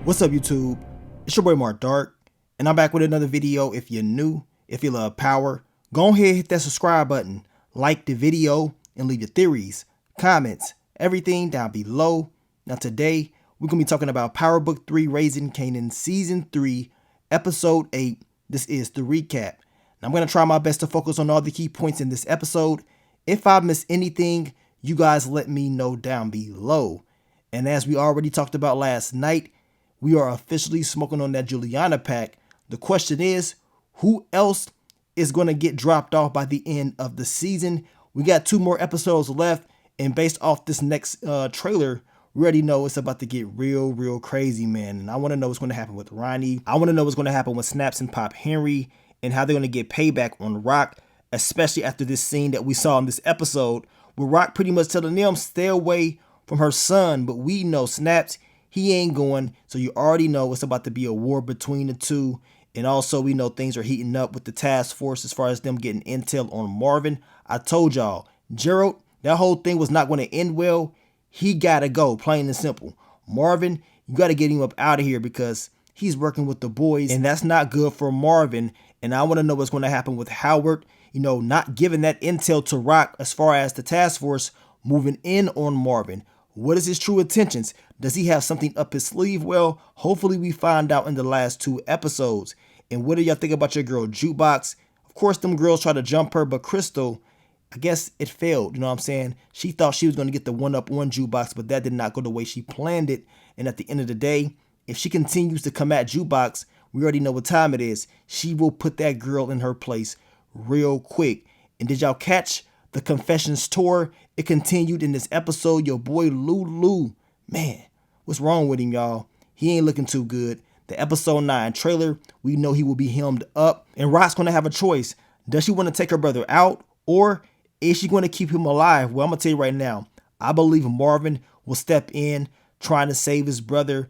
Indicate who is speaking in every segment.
Speaker 1: What's up, YouTube? It's your boy Mark Dark, and I'm back with another video. If you're new, if you love power, go ahead and hit that subscribe button, like the video, and leave your theories, comments, everything down below. Now today, we're going to be talking about Power Book 3 Raising Kanan Season 3, Episode 8. This is the recap. Now I'm going to try my best to focus on all the key points in this episode. If I miss anything, you guys let me know down below. And as we already talked about last night, we are officially smoking on that Juliana pack. The question is, who else is going to get dropped off by the end of the season? We got 2 more episodes left, and based off this next trailer, we already know it's about to get real crazy, man. And I want to know what's going to happen with Ronnie. I want to know what's going to happen with Snaps and Pop Henry, and how they're going to get payback on Rock, especially after this scene that we saw in this episode, where Rock pretty much telling them stay away from her son, but we know Snaps, he ain't going, so you already know it's about to be a war between the two. And also, we know things are heating up with the task force as far as them getting intel on Marvin. I told y'all, Gerald, that whole thing was not going to end well. He got to go, plain and simple. Marvin, you got to get him up out of here because he's working with the boys, and that's not good for Marvin. And I want to know what's going to happen with Howard, not giving that intel to Rock as far as the task force moving in on Marvin. What is his true intentions? Does he have something up his sleeve? Well, hopefully we find out in the last 2 episodes. And what do y'all think about your girl Jukebox? Of course, them girls try to jump her, but Crystal, I guess it failed. You know what I'm saying? She thought she was going to get the one-up on Jukebox, but that did not go the way she planned it. And at the end of the day, if she continues to come at Jukebox, we already know what time it is. She will put that girl in her place real quick. And did y'all catch the Confessions tour? It continued in this episode. Your boy Lulu, man, what's wrong with him, y'all? He ain't looking too good. The episode 9 trailer, we know he will be hemmed up, and Rock's going to have a choice. Does she want to take her brother out, or is she going to keep him alive? Well, I'm going to tell you right now, I believe Marvin will step in trying to save his brother,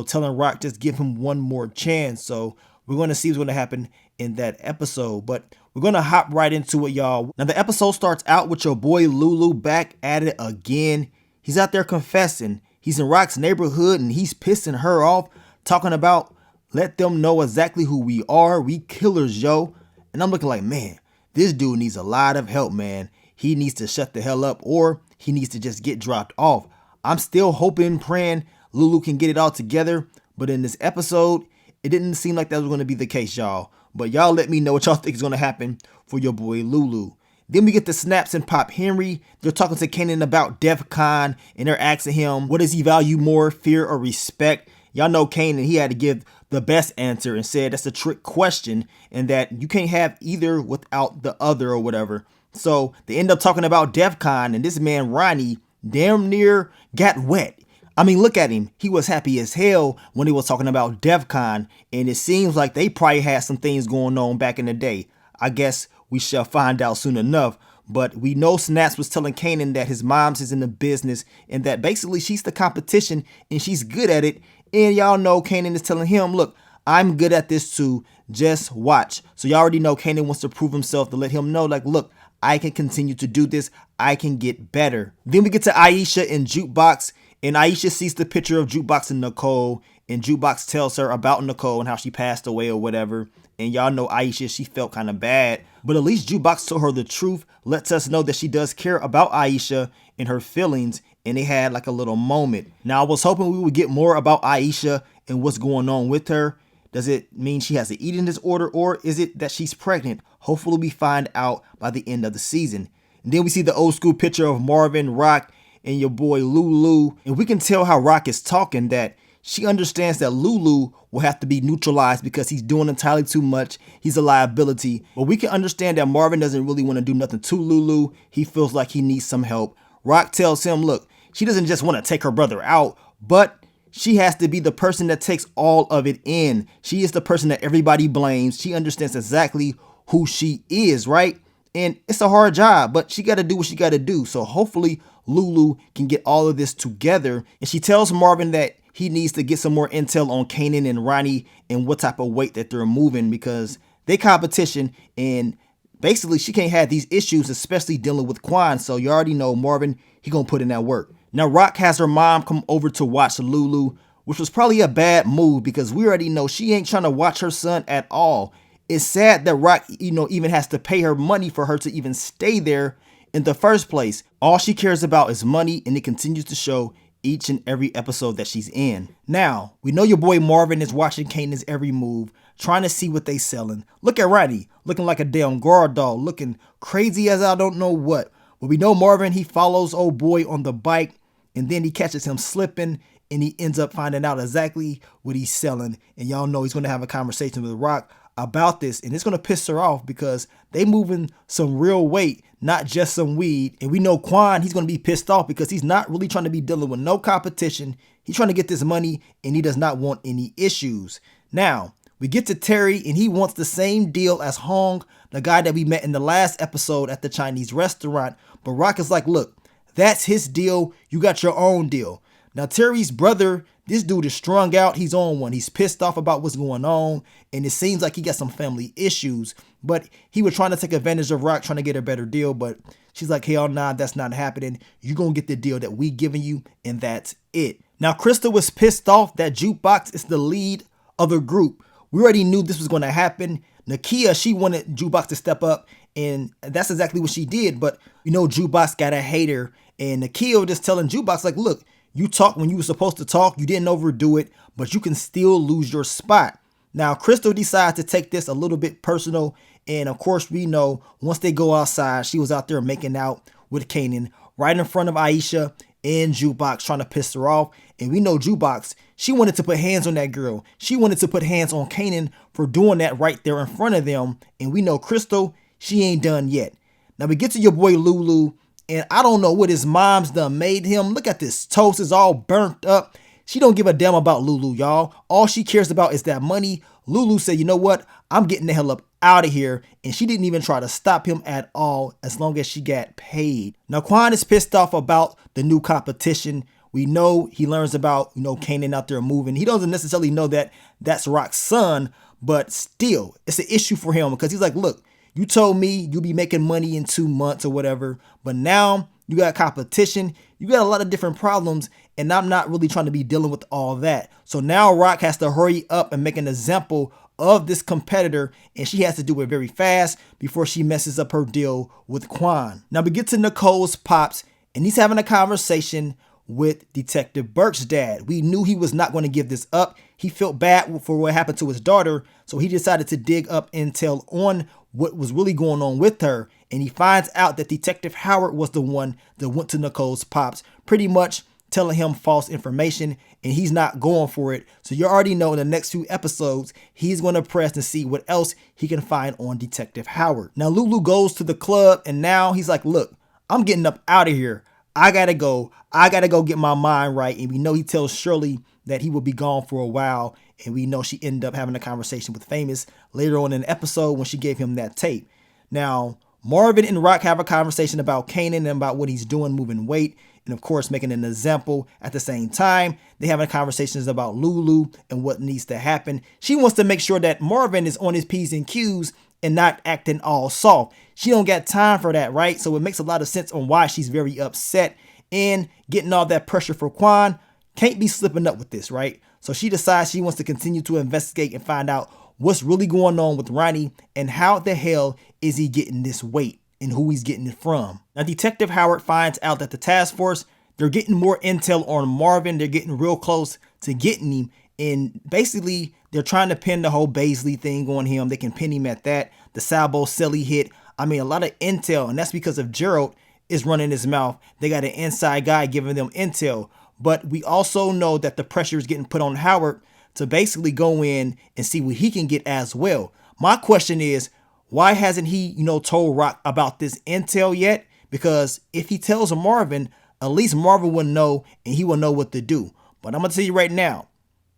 Speaker 1: telling Rock just give him one more chance. So we're going to see what's going to happen in that episode, but we're going to hop right into it, y'all. Now, the episode starts out with your boy Lulu back at it again. He's out there confessing. He's in Rock's neighborhood, and he's pissing her off, talking about let them know exactly who we are. We killers, yo. And I'm looking like, man, this dude needs a lot of help, man. He needs to shut the hell up, or he needs to just get dropped off. I'm still hoping and praying Lulu can get it all together, but in this episode, it didn't seem like that was going to be the case, y'all. But y'all let me know what y'all think is going to happen for your boy Lulu. Then we get the Snaps and Pop Henry. They're talking to Kanan about DEF CON, and they're asking him, what does he value more, fear or respect? Y'all know Kanan, he had to give the best answer and said that's a trick question, and that you can't have either without the other or whatever. So they end up talking about DEF CON, and this man Ronnie damn near got wet. I mean, look at him. He was happy as hell when he was talking about DEF CON, and it seems like they probably had some things going on back in the day. I guess we shall find out soon enough, but we know Snaps was telling Kanan that his mom's is in the business and that basically she's the competition and she's good at it. And y'all know Kanan is telling him, look, I'm good at this too, just watch. So y'all already know Kanan wants to prove himself to let him know, like, look, I can continue to do this. I can get better. Then we get to Aisha and Jukebox. And Aisha sees the picture of Jukebox and Nicole, and Jukebox tells her about Nicole and how she passed away or whatever. And y'all know Aisha, she felt kind of bad, but at least Jukebox told her the truth, lets us know that she does care about Aisha and her feelings, and they had like a little moment. Now, I was hoping we would get more about Aisha and what's going on with her. Does it mean she has an eating disorder, or is it that she's pregnant? Hopefully we find out by the end of the season. And then we see the old school picture of Marvin, Rock, and your boy Lulu, and we can tell how Rock is talking that she understands that Lulu will have to be neutralized because he's doing entirely too much. He's a liability, but we can understand that Marvin doesn't really want to do nothing to Lulu. He feels like he needs some help. Rock tells him, look, she doesn't just want to take her brother out, but she has to be the person that takes all of it in. She is the person that everybody blames. She understands exactly who she is, right? And it's a hard job, but she got to do what she got to do. So hopefully Lulu can get all of this together. And she tells Marvin that he needs to get some more intel on Kanan and Ronnie and what type of weight that they're moving, because they competition, and basically she can't have these issues, especially dealing with Quan. So you already know Marvin, he gonna put in that work. Now Rock has her mom come over to watch Lulu which was probably a bad move because we already know she ain't trying to watch her son at all. It's sad that Rock, even has to pay her money for her to even stay there in the first place. All she cares about is money, and it continues to show each and every episode that she's in. Now, we know your boy Marvin is watching Kanan's every move, trying to see what they selling. Look at Ronnie, looking like a damn guard dog, looking crazy as I don't know what. But we know Marvin, he follows old boy on the bike, and then he catches him slipping, and he ends up finding out exactly what he's selling. And y'all know he's going to have a conversation with Rock about this, and it's going to piss her off because they moving some real weight, not just some weed. And we know Quan, he's going to be pissed off because he's not really trying to be dealing with no competition. He's trying to get this money, and he does not want any issues. Now, we get to Terry, and he wants the same deal as Hong, the guy that we met in the last episode at the Chinese restaurant. But Rock is like, look, that's his deal. You got your own deal. Now, Terry's brother, this dude is strung out. He's on one. He's pissed off about what's going on. And it seems like he got some family issues. But he was trying to take advantage of Rock, trying to get a better deal. But she's like, hell nah, that's not happening. You're going to get the deal that we giving you. And that's it. Now, Krista was pissed off that Jukebox is the lead of the group. We already knew this was going to happen. Nakia, she wanted Jukebox to step up. And that's exactly what she did. But, Jukebox got a hater. And Nakia just telling Jukebox, like, look, you talked when you were supposed to talk. You didn't overdo it, but you can still lose your spot. Now, Crystal decides to take this a little bit personal. And of course, we know once they go outside, she was out there making out with Kanan right in front of Aisha and Jukebox, trying to piss her off. And we know Jukebox, she wanted to put hands on that girl. She wanted to put hands on Kanan for doing that right there in front of them. And we know Crystal, she ain't done yet. Now we get to your boy Lulu. And I don't know what his mom's done made him. Look at this toast, is all burnt up. She don't give a damn about Lulu, y'all. All she cares about is that money. Lulu said, you know what? I'm getting the hell up out of here. And she didn't even try to stop him at all as long as she got paid. Now, Quan is pissed off about the new competition. We know he learns about, Kanan out there moving. He doesn't necessarily know that that's Rock's son, but still, it's an issue for him because he's like, look, you told me you'll be making money in 2 months or whatever, but now you got competition. You got a lot of different problems, and I'm not really trying to be dealing with all that. So now Rock has to hurry up and make an example of this competitor, and she has to do it very fast before she messes up her deal with Quan. Now we get to Nicole's pops, and he's having a conversation with Detective Burke's dad. We knew he was not going to give this up. He felt bad for what happened to his daughter, so he decided to dig up intel on what was really going on with her. And he finds out that Detective Howard was the one that went to Nicole's pops, pretty much telling him false information, and he's not going for it. So you already know in the next few episodes, he's going to press and see what else he can find on Detective Howard. Now Lulu goes to the club, and now he's like, look, I'm getting up out of here. I gotta go. I gotta go get my mind right. And we know he tells Shirley that he will be gone for a while. And we know she ended up having a conversation with Famous later on in the episode when she gave him that tape. Now, Marvin and Rock have a conversation about Kanan and about what he's doing, moving weight, and of course making an example. At the same time, they having conversations about Lulu and what needs to happen. She wants to make sure that Marvin is on his P's and Q's and not acting all soft. She don't got time for that, right? So it makes a lot of sense on why she's very upset and getting all that pressure for Quan. Can't be slipping up with this, right? So she decides she wants to continue to investigate and find out what's really going on with Ronnie and how the hell is he getting this weight and who he's getting it from. Now, Detective Howard finds out that the task force, they're getting more intel on Marvin. They're getting real close to getting him. And basically, they're trying to pin the whole Baisley thing on him. They can pin him at that. The Sabo Silly hit. I mean, a lot of intel, and that's because of Gerald is running his mouth. They got an inside guy giving them intel. But we also know that the pressure is getting put on Howard to basically go in and see what he can get as well. My question is, why hasn't he, told Rock about this intel yet? Because if he tells Marvin, at least Marvin will know and he will know what to do. But I'm going to tell you right now,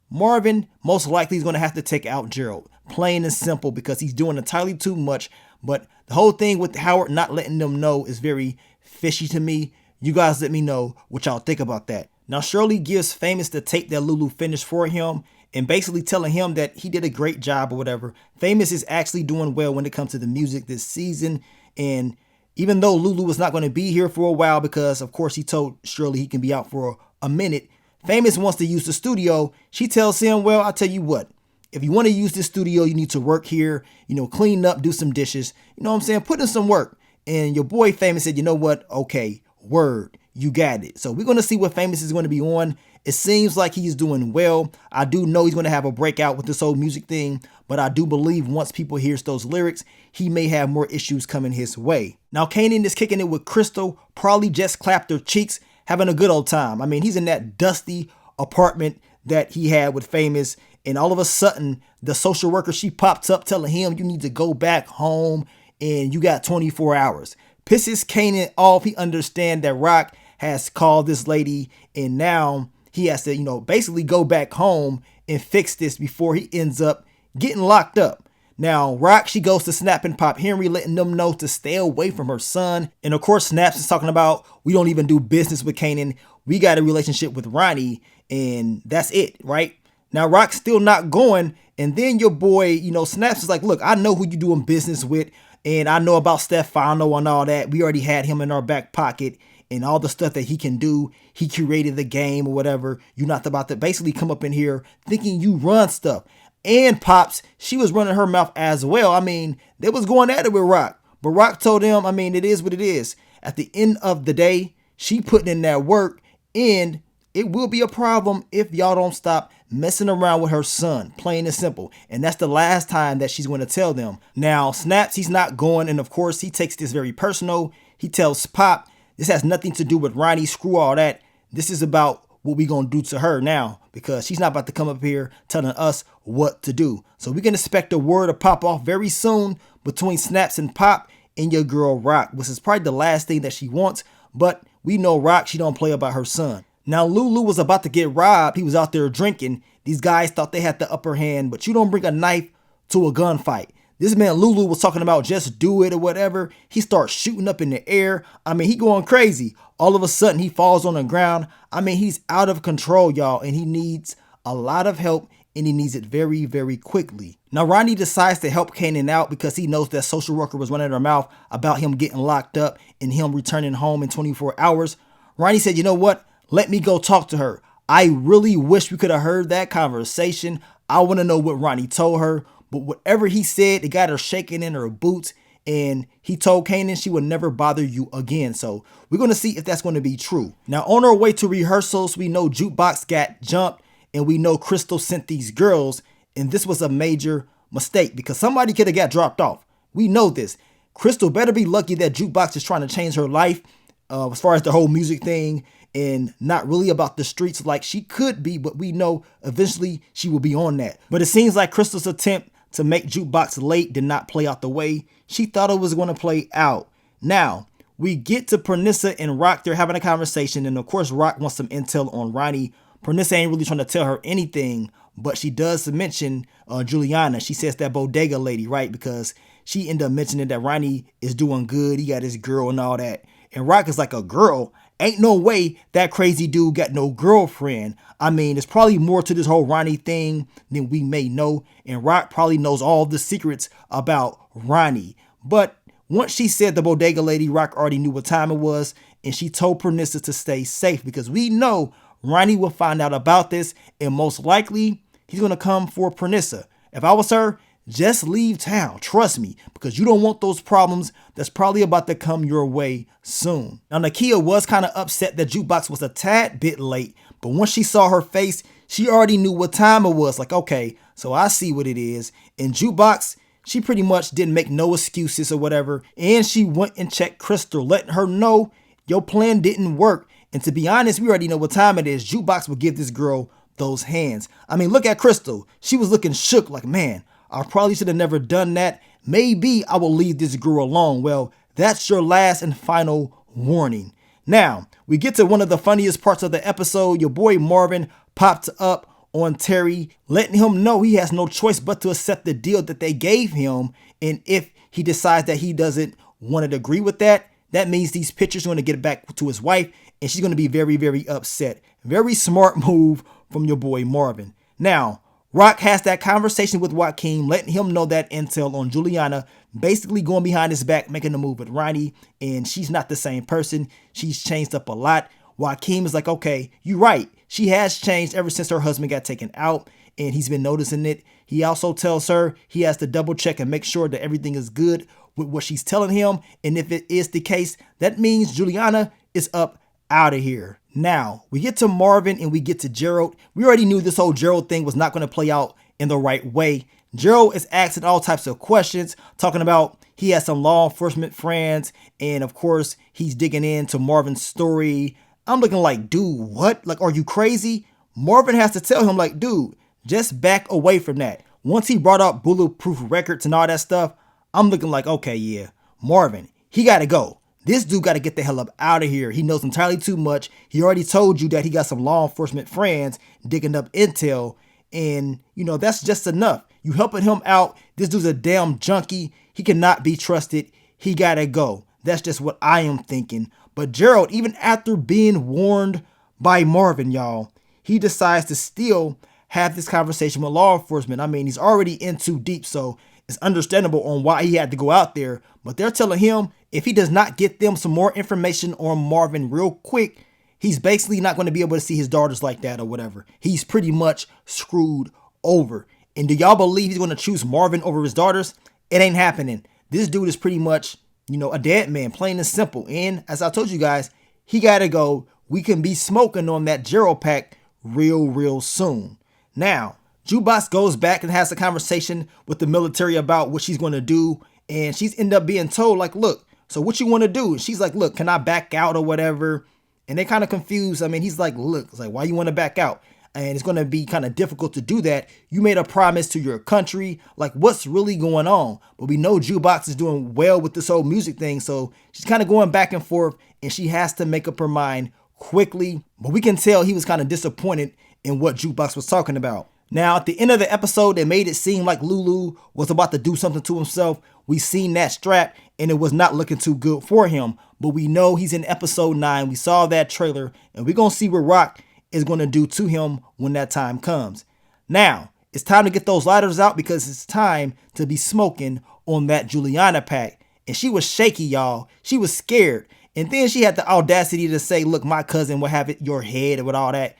Speaker 1: Marvin most likely is going to have to take out Gerald. Plain and simple, because he's doing entirely too much. But the whole thing with Howard not letting them know is very fishy to me. You guys let me know what y'all think about that. Now, Shirley gives Famous the tape that Lulu finished for him and basically telling him that he did a great job or whatever. Famous is actually doing well when it comes to the music this season. And even though Lulu was not going to be here for a while because, of course, he told Shirley he can be out for a minute, Famous wants to use the studio. She tells him, well, I'll tell you what, if you want to use this studio, you need to work here, clean up, do some dishes, you know what I'm saying? Put in some work. And your boy Famous said, you know what? Okay, word, you got it. So we're going to see what Famous is going to be on. It seems like he's doing well. I do know he's going to have a breakout with this whole music thing, but I do believe once people hears those lyrics, he may have more issues coming his way. Now, Kanan is kicking it with Crystal, probably just clapped her cheeks, having a good old time. I mean, he's in that dusty apartment that he had with Famous, and all of a sudden, the social worker, she pops up telling him, you need to go back home and you got 24 hours. Pisses Kanan off. He understands that Rock has called this lady, and now he has to, basically go back home and fix this before he ends up getting locked up. Now, Rock, she goes to Snap and Pop Henry, letting them know to stay away from her son. And of course, Snaps is talking about, we don't even do business with Kanan. We got a relationship with Ronnie, and that's it, right? Now, Rock's still not going. And then your boy, Snaps is like, look, I know who you doing business with. And I know about Stefano and all that. We already had him in our back pocket and all the stuff that he can do. He curated the game or whatever. You're not about to basically come up in here thinking you run stuff. And Pops, she was running her mouth as well. I mean, they was going at it with Rock. But Rock told him, I mean, it is what it is. At the end of the day, she putting in that work, and it will be a problem if y'all don't stop messing around with her son, plain and simple. And that's the last time that she's going to tell them. Now, Snaps, he's not going, and of course, he takes this very personal. He tells Pop, this has nothing to do with Ronnie, screw all that. This is about what we going to do to her now, because she's not about to come up here telling us what to do. So we can expect a word to pop off very soon between Snaps and Pop and your girl Rock, which is probably the last thing that she wants. But we know Rock, she don't play about her son. Now, Lulu was about to get robbed. He was out there drinking. These guys thought they had the upper hand, but you don't bring a knife to a gunfight. This man Lulu was talking about just do it or whatever. He starts shooting up in the air. I mean, he going crazy. All of a sudden, he falls on the ground. I mean, he's out of control, y'all, and he needs a lot of help, and he needs it very, very quickly. Now, Ronnie decides to help Kanan out because he knows that social worker was running her mouth about him getting locked up and him returning home in 24 hours. Ronnie said, you know what? Let me go talk to her. I really wish we could have heard that conversation. I want to know what Ronnie told her. But whatever he said, it got her shaking in her boots. And he told Kanan she would never bother you again. So we're going to see if that's going to be true. Now, on our way to rehearsals, we know Jukebox got jumped. And we know Crystal sent these girls. And this was a major mistake because somebody could have got dropped off. We know this. Crystal better be lucky that Jukebox is trying to change her life as far as the whole music thing. And not really about the streets like she could be, but we know eventually she will be on that. But it seems like Crystal's attempt to make Jukebox late did not play out the way she thought it was going to play out. Now, we get to Pernissa and Rock. They're having a conversation, and of course, Rock wants some intel on Ronnie. Pernissa ain't really trying to tell her anything, but she does mention Juliana. She says that bodega lady, right? Because she ended up mentioning that Ronnie is doing good. He got his girl and all that. And Rock is like, a girl? Ain't no way that crazy dude got no girlfriend. I mean, there's probably more to this whole Ronnie thing than we may know. And Rock probably knows all the secrets about Ronnie. But once she said the bodega lady, Rock already knew what time it was. And she told Pernissa to stay safe because we know Ronnie will find out about this. And most likely, he's going to come for Pernissa. If I was her, just leave town. Trust me, because you don't want those problems that's probably about to come your way soon. Now, Nakia was kind of upset that Jukebox was a tad bit late, but once she saw her face, she already knew what time it was. Like, okay, so I see what it is. And Jukebox, she pretty much didn't make no excuses or whatever. And she went and checked Crystal, letting her know your plan didn't work. And to be honest, we already know what time it is. Jukebox will give this girl those hands. I mean, look at Crystal. She was looking shook like, man, I probably should have never done that. Maybe I will leave this girl alone. Well, that's your last and final warning. Now, we get to one of the funniest parts of the episode. Your boy Marvin popped up on Terry, letting him know he has no choice but to accept the deal that they gave him. And if he decides that he doesn't want to agree with that, that means these pictures are going to get back to his wife, and she's going to be very, very upset. Very smart move from your boy Marvin. Now, Rock has that conversation with Joaquin, letting him know that intel on Juliana, basically going behind his back, making a move with Ronnie, and she's not the same person. She's changed up a lot. Joaquin is like, okay, you're right. She has changed ever since her husband got taken out, and he's been noticing it. He also tells her he has to double check and make sure that everything is good with what she's telling him. And if it is the case, that means Juliana is up out of here. Now, we get to Marvin and we get to Gerald. We already knew this whole Gerald thing was not going to play out in the right way. Gerald is asking all types of questions, talking about he has some law enforcement friends, and of course, he's digging into Marvin's story. I'm looking like, dude, what? Like, are you crazy? Marvin has to tell him, like, dude, just back away from that. Once he brought up bulletproof records and all that stuff, I'm looking like, okay, yeah, Marvin, he got to go. This dude got to get the hell up out of here. He knows entirely too much. He already told you that he got some law enforcement friends digging up intel, and, you know, that's just enough. You helping him out. This dude's a damn junkie. He cannot be trusted. He got to go. That's just what I am thinking. But Gerald, even after being warned by Marvin, y'all, he decides to still have this conversation with law enforcement. I mean, he's already in too deep, so it's understandable on why he had to go out there. But they're telling him if he does not get them some more information on Marvin real quick, he's basically not going to be able to see his daughters like that or whatever. He's pretty much screwed over. And do y'all believe he's going to choose Marvin over his daughters? It ain't happening. This dude is pretty much, you know, a dead man, plain and simple. And as I told you guys, he got to go. We can be smoking on that Gerald pack real soon. Now, Jukebox goes back and has a conversation with the military about what she's going to do. And she's ended up being told, like, look, so what you want to do? And she's like, look, can I back out or whatever? And they're kind of confused. I mean, he's like, look, it's like, why you want to back out? And it's going to be kind of difficult to do that. You made a promise to your country. Like, what's really going on? But we know Jukebox is doing well with this whole music thing. So she's kind of going back and forth, and she has to make up her mind quickly. But we can tell he was kind of disappointed in what Jukebox was talking about. Now, at the end of the episode, they made it seem like Lulu was about to do something to himself. We seen that strap, and it was not looking too good for him. But we know he's in episode 9. We saw that trailer, and we're going to see what Rock is going to do to him when that time comes. Now, it's time to get those lighters out because it's time to be smoking on that Juliana pack. And she was shaky, y'all. She was scared. And then she had the audacity to say, look, my cousin will have it your head with all that.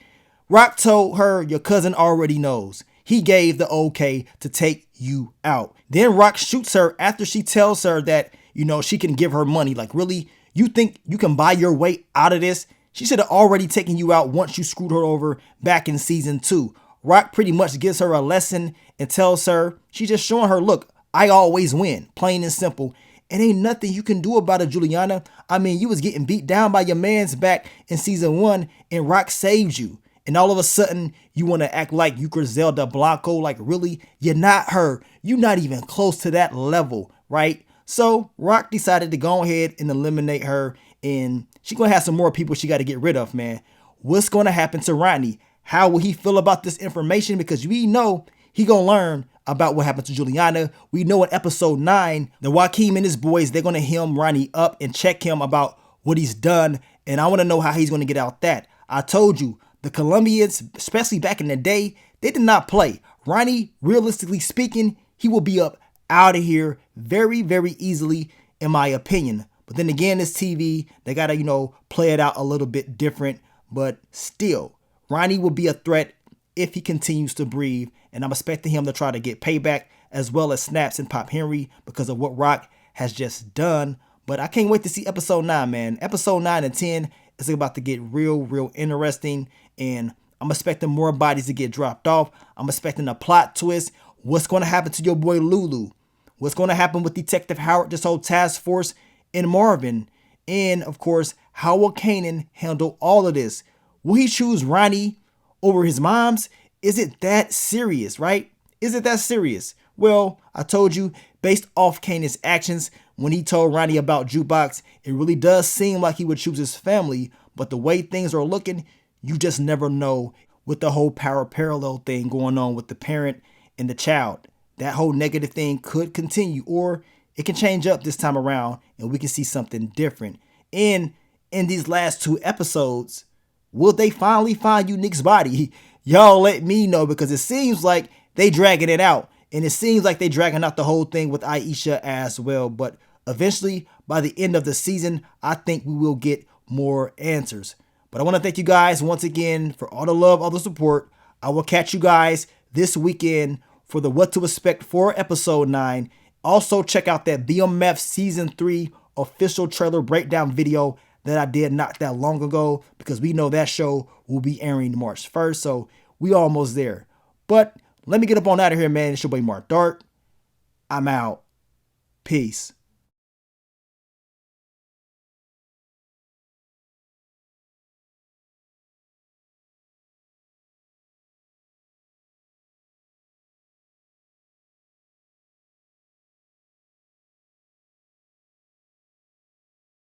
Speaker 1: Rock told her, your cousin already knows. He gave the okay to take you out. Then Rock shoots her after she tells her that, you know, she can give her money. Like, really? You think you can buy your way out of this? She should have already taken you out once you screwed her over back in season 2. Rock pretty much gives her a lesson and tells her, she's just showing her, look, I always win, plain and simple. And ain't nothing you can do about it, Juliana. I mean, you was getting beat down by your mans back in season 1 and Rock saved you. And all of a sudden, you want to act like you Griselda Blanco. Like, really? You're not her. You're not even close to that level, right? So Rock decided to go ahead and eliminate her. And she's going to have some more people she got to get rid of, man. What's going to happen to Rodney? How will he feel about this information? Because we know he going to learn about what happened to Juliana. We know in episode 9, that Joaquin and his boys, they're going to hem Rodney up and check him about what he's done. And I want to know how he's going to get out that. I told you, the Colombians, especially back in the day, they did not play. Rodney, realistically speaking, he will be up out of here very easily, in my opinion. But then again, it's TV. They got to, you know, play it out a little bit different. But still, Rodney will be a threat if he continues to breathe. And I'm expecting him to try to get payback as well as Snaps and Pop Henry because of what Rock has just done. But I can't wait to see episode 9, man. Episode 9 and 10 is about to get real interesting. And I'm expecting more bodies to get dropped off. I'm expecting a plot twist. What's going to happen to your boy Lulu? What's going to happen with Detective Howard, this whole task force, and Marvin? And, of course, how will Kanan handle all of this? Will he choose Ronnie over his mom's? Is it that serious, right? Is it that serious? Well, I told you, based off Kanan's actions, when he told Ronnie about Jukebox, it really does seem like he would choose his family. But the way things are looking, you just never know with the whole power parallel thing going on with the parent and the child. That whole negative thing could continue, or it can change up this time around and we can see something different. And in these last 2 episodes, will they finally find Unique's body? Y'all let me know, because it seems like they dragging it out. And it seems like they dragging out the whole thing with Aisha as well. But eventually, by the end of the season, I think we will get more answers. But I want to thank you guys once again for all the love, all the support. I will catch you guys this weekend for the What to Expect for episode 9. Also, check out that BMF Season 3 official trailer breakdown video that I did not that long ago, because we know that show will be airing March 1st. So we almost there. But let me get up on out of here, man. It's your boy Mark Dark. I'm out. Peace.